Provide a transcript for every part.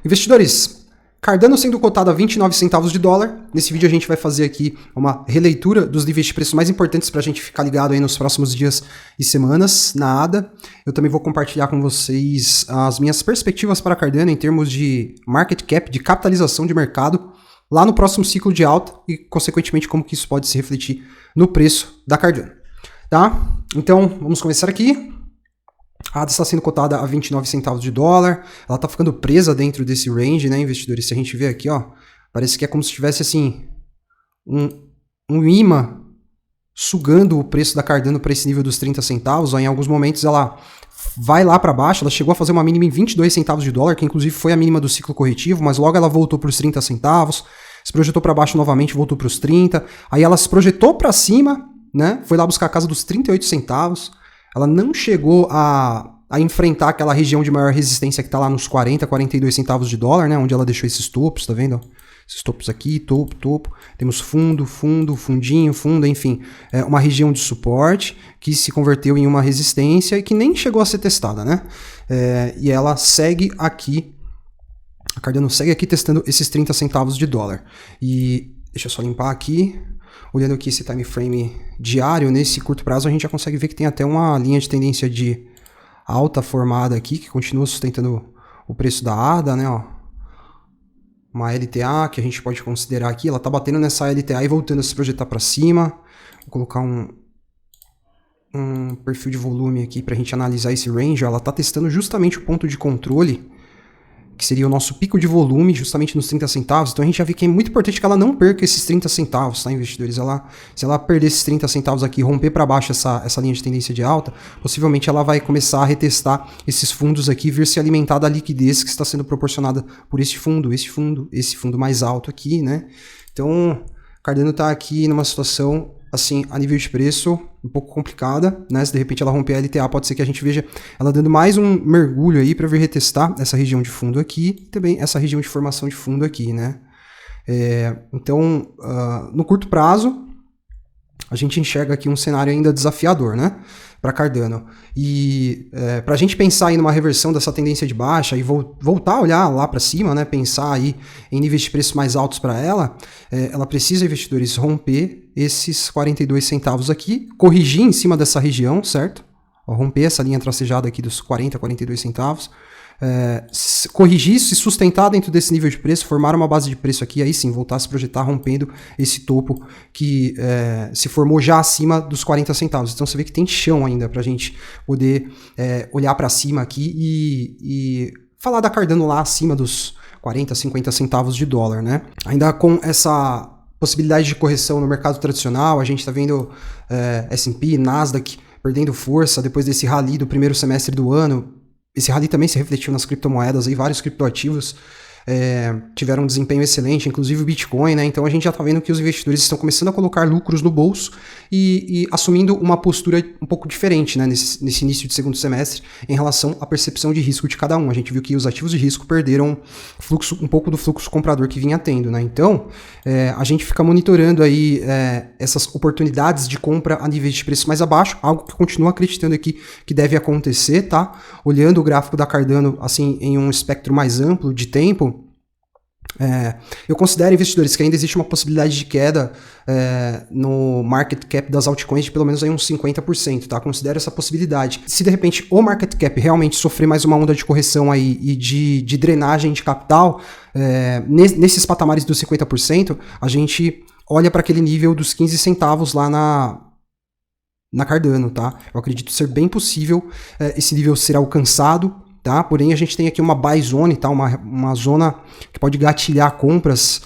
Investidores, Cardano sendo cotado a 29 centavos de dólar. Nesse vídeo a gente vai fazer aqui uma releitura dos níveis de preço mais importantes para a gente ficar ligado aí nos próximos dias e semanas na ADA. Eu também vou compartilhar com vocês as minhas perspectivas para Cardano em termos de market cap, de capitalização de mercado, lá no próximo ciclo de alta e, consequentemente, como que isso pode se refletir no preço da Cardano. Tá? Então, vamos começar aqui. A ADA está sendo cotada a 29 centavos de dólar, ela está ficando presa dentro desse range, né, investidores? Se a gente vê aqui, ó, parece que é como se tivesse, assim, um imã sugando o preço da Cardano para esse nível dos 30 centavos. Ó, em alguns momentos ela vai lá para baixo, ela chegou a fazer uma mínima em 22 centavos de dólar, que inclusive foi a mínima do ciclo corretivo, mas logo ela voltou para os 30 centavos, se projetou para baixo novamente, voltou para os 30, aí ela se projetou para cima, né, foi lá buscar a casa dos 38 centavos, ela não chegou a enfrentar aquela região de maior resistência que está lá nos 40, 42 centavos de dólar, né? Onde ela deixou esses topos, tá vendo? Esses topos aqui, topo. Temos fundo, fundinho, fundo, enfim. É uma região de suporte que se converteu em uma resistência e que nem chegou a ser testada, né? E ela segue aqui, a Cardano segue aqui testando esses 30 centavos de dólar. E deixa eu só limpar aqui. Olhando aqui esse time frame diário, nesse curto prazo a gente já consegue ver que tem até uma linha de tendência de alta formada aqui, que continua sustentando o preço da ADA, né, ó. Uma LTA que a gente pode considerar aqui, ela tá batendo nessa LTA e voltando a se projetar para cima. Vou colocar um perfil de volume aqui para a gente analisar esse range. Ela tá testando justamente o ponto de controle, que seria o nosso pico de volume, justamente nos 30 centavos. Então a gente já vê que é muito importante que ela não perca esses 30 centavos, tá, investidores? Se ela perder esses 30 centavos aqui e romper para baixo essa linha de tendência de alta, possivelmente ela vai começar a retestar esses fundos aqui, vir se alimentar da liquidez que está sendo proporcionada por esse fundo mais alto aqui, né? Então, Cardano está aqui numa situação, assim, a nível de preço, um pouco complicada, né? Se de repente ela romper a LTA, pode ser que a gente veja ela dando mais um mergulho aí para vir retestar essa região de fundo aqui e também essa região de formação de fundo aqui, né? Então, no curto prazo, a gente enxerga aqui um cenário ainda desafiador, né? Para Cardano. E para a gente pensar aí numa reversão dessa tendência de baixa e voltar a olhar lá para cima, né? Pensar aí em níveis de preço mais altos para ela, ela precisa, investidores, romper esses 42 centavos aqui, corrigir em cima dessa região, certo? Ó, romper essa linha tracejada aqui dos 40, 42 centavos, corrigir, se sustentar dentro desse nível de preço, formar uma base de preço aqui, aí sim, voltar a se projetar rompendo esse topo que se formou já acima dos 40 centavos. Então você vê que tem chão ainda para a gente poder olhar para cima aqui e falar da Cardano lá acima dos 40, 50 centavos de dólar, né? Ainda com essa possibilidade de correção no mercado tradicional, a gente está vendo S&P, Nasdaq perdendo força depois desse rally do primeiro semestre do ano. Esse rally também se refletiu nas criptomoedas, aí vários criptoativos tiveram um desempenho excelente, inclusive o Bitcoin, né? Então a gente já está vendo que os investidores estão começando a colocar lucros no bolso e assumindo uma postura um pouco diferente, né? Nesse início de segundo semestre em relação à percepção de risco de cada um. A gente viu que os ativos de risco perderam um pouco do fluxo comprador que vinha tendo, né? Então a gente fica monitorando aí essas oportunidades de compra a níveis de preço mais abaixo, algo que continua acreditando aqui que deve acontecer, tá? Olhando o gráfico da Cardano assim em um espectro mais amplo de tempo, eu considero, investidores, que ainda existe uma possibilidade de queda no market cap das altcoins de pelo menos aí uns 50%, tá? Considero essa possibilidade. Se de repente o market cap realmente sofrer mais uma onda de correção aí e de drenagem de capital, nesses patamares dos 50%, a gente olha para aquele nível dos 15 centavos lá na Cardano, tá? Eu acredito ser bem possível esse nível ser alcançado, tá? Porém, a gente tem aqui uma buy zone, tá? Uma zona que pode gatilhar compras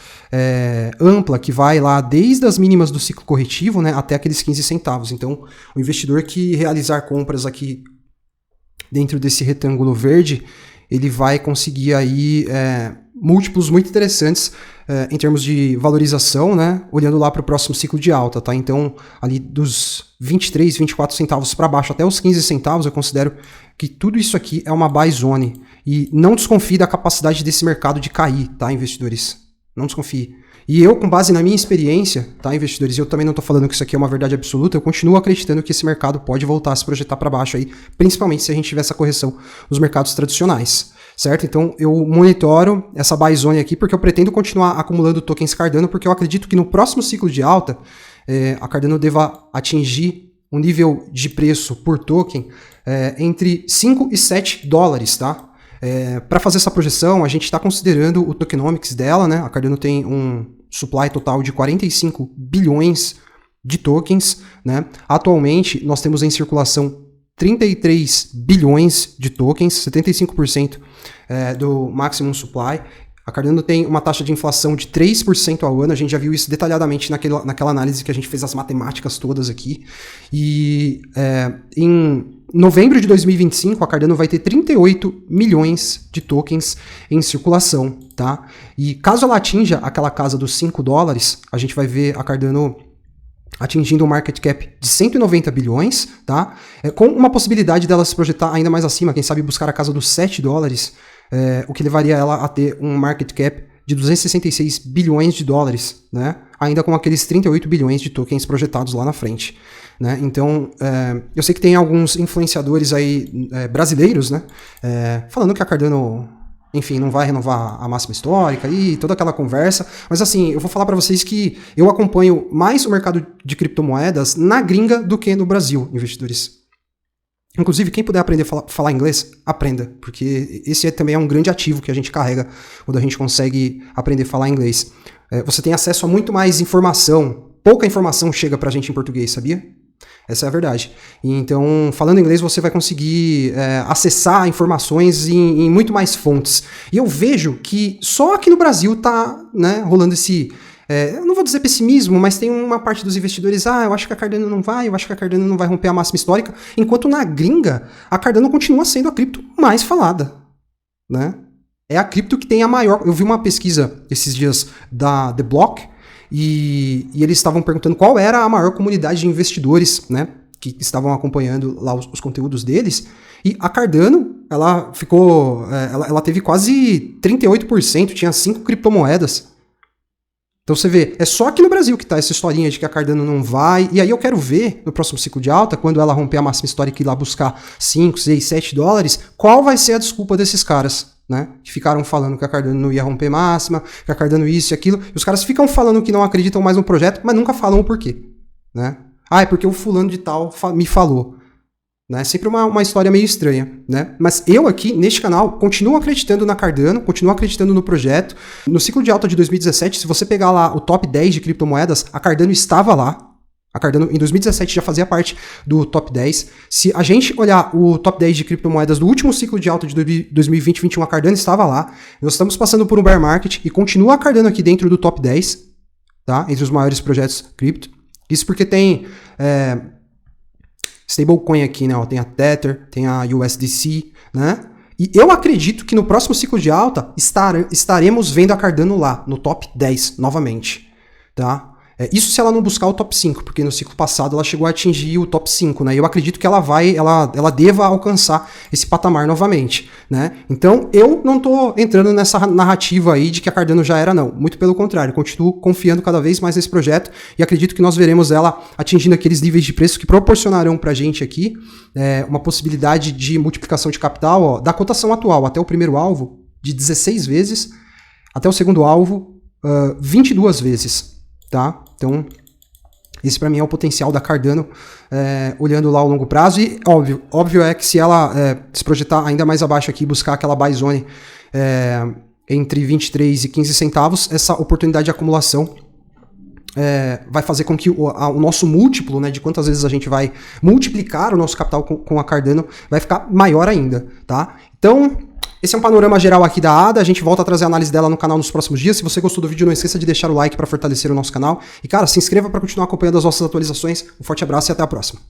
ampla, que vai lá desde as mínimas do ciclo corretivo, né, até aqueles 15 centavos. Então, o investidor que realizar compras aqui dentro desse retângulo verde, ele vai conseguir aí múltiplos muito interessantes em termos de valorização, né? Olhando lá para o próximo ciclo de alta, tá? Então, ali dos 23, 24 centavos para baixo até os 15 centavos, eu considero que tudo isso aqui é uma buy zone. E não desconfie da capacidade desse mercado de cair, tá, investidores? Não desconfie. E eu, com base na minha experiência, tá, investidores, eu também não estou falando que isso aqui é uma verdade absoluta, eu continuo acreditando que esse mercado pode voltar a se projetar para baixo aí, principalmente se a gente tiver essa correção nos mercados tradicionais, certo? Então eu monitoro essa buy zone aqui porque eu pretendo continuar acumulando tokens Cardano, porque eu acredito que no próximo ciclo de alta a Cardano deva atingir um nível de preço por token entre 5 e 7 dólares, tá? Para fazer essa projeção, a gente está considerando o tokenomics dela, né? A Cardano tem um supply total de 45 bilhões de tokens, né? Atualmente, nós temos em circulação 33 bilhões de tokens, 75% do maximum supply. A Cardano tem uma taxa de inflação de 3% ao ano, a gente já viu isso detalhadamente naquela análise que a gente fez as matemáticas todas aqui. E em novembro de 2025, a Cardano vai ter 38 milhões de tokens em circulação, tá? E caso ela atinja aquela casa dos 5 dólares, a gente vai ver a Cardano atingindo um market cap de 190 bilhões, tá? Com uma possibilidade dela se projetar ainda mais acima, quem sabe buscar a casa dos 7 dólares, o que levaria ela a ter um market cap de 266 bilhões de dólares, né? Ainda com aqueles 38 bilhões de tokens projetados lá na frente, né? Então, eu sei que tem alguns influenciadores aí brasileiros, né? Falando que a Cardano, enfim, não vai renovar a máxima histórica e toda aquela conversa, mas assim, eu vou falar para vocês que eu acompanho mais o mercado de criptomoedas na gringa do que no Brasil, investidores. Inclusive, quem puder aprender a falar inglês, aprenda, porque esse também é um grande ativo que a gente carrega quando a gente consegue aprender a falar inglês. Você tem acesso a muito mais informação, pouca informação chega pra gente em português, sabia? Essa é a verdade. Então, falando inglês, você vai conseguir acessar informações em muito mais fontes. E eu vejo que só aqui no Brasil tá, né, rolando esse... eu não vou dizer pessimismo, mas tem uma parte dos investidores, eu acho que a Cardano não vai, eu acho que a Cardano não vai romper a máxima histórica, enquanto na gringa, a Cardano continua sendo a cripto mais falada, né? É a cripto que tem a maior... Eu vi uma pesquisa esses dias da The Block, e eles estavam perguntando qual era a maior comunidade de investidores, né, que estavam acompanhando lá os conteúdos deles, e a Cardano, ela ficou... ela teve quase 38%, tinha 5 criptomoedas. Então você vê, é só aqui no Brasil que tá essa historinha de que a Cardano não vai, e aí eu quero ver, no próximo ciclo de alta, quando ela romper a máxima histórica e ir lá buscar 5, 6, 7 dólares, qual vai ser a desculpa desses caras, né? Que ficaram falando que a Cardano não ia romper máxima, que a Cardano isso e aquilo, e os caras ficam falando que não acreditam mais no projeto, mas nunca falam o porquê, né? É porque o fulano de tal me falou. Né? Sempre uma história meio estranha, né? Mas eu aqui, neste canal, continuo acreditando na Cardano, continuo acreditando no projeto. No ciclo de alta de 2017, se você pegar lá o top 10 de criptomoedas, a Cardano estava lá. A Cardano, em 2017, já fazia parte do top 10. Se a gente olhar o top 10 de criptomoedas do último ciclo de alta de 2020-2021, a Cardano estava lá. Nós estamos passando por um bear market e continua a Cardano aqui dentro do top 10, tá? Entre os maiores projetos cripto. Isso porque tem... stablecoin aqui, né? Tem a Tether, tem a USDC, né? E eu acredito que no próximo ciclo de alta estaremos vendo a Cardano lá, no top 10, novamente, tá? Isso se ela não buscar o top 5, porque no ciclo passado ela chegou a atingir o top 5, né? E eu acredito que ela deva alcançar esse patamar novamente, né? Então, eu não tô entrando nessa narrativa aí de que a Cardano já era, não. Muito pelo contrário, continuo confiando cada vez mais nesse projeto e acredito que nós veremos ela atingindo aqueles níveis de preço que proporcionarão pra gente aqui uma possibilidade de multiplicação de capital, da cotação atual até o primeiro alvo, de 16 vezes, até o segundo alvo, 22 vezes. Tá? Então, esse para mim é o potencial da Cardano, olhando lá ao longo prazo. E óbvio é que se ela se projetar ainda mais abaixo aqui, buscar aquela buy zone entre 23 e 15 centavos, essa oportunidade de acumulação vai fazer com que o nosso múltiplo, né, de quantas vezes a gente vai multiplicar o nosso capital com a Cardano, vai ficar maior ainda. Tá? Então... esse é um panorama geral aqui da ADA, a gente volta a trazer a análise dela no canal nos próximos dias. Se você gostou do vídeo, não esqueça de deixar o like para fortalecer o nosso canal. E cara, se inscreva para continuar acompanhando as nossas atualizações. Um forte abraço e até a próxima.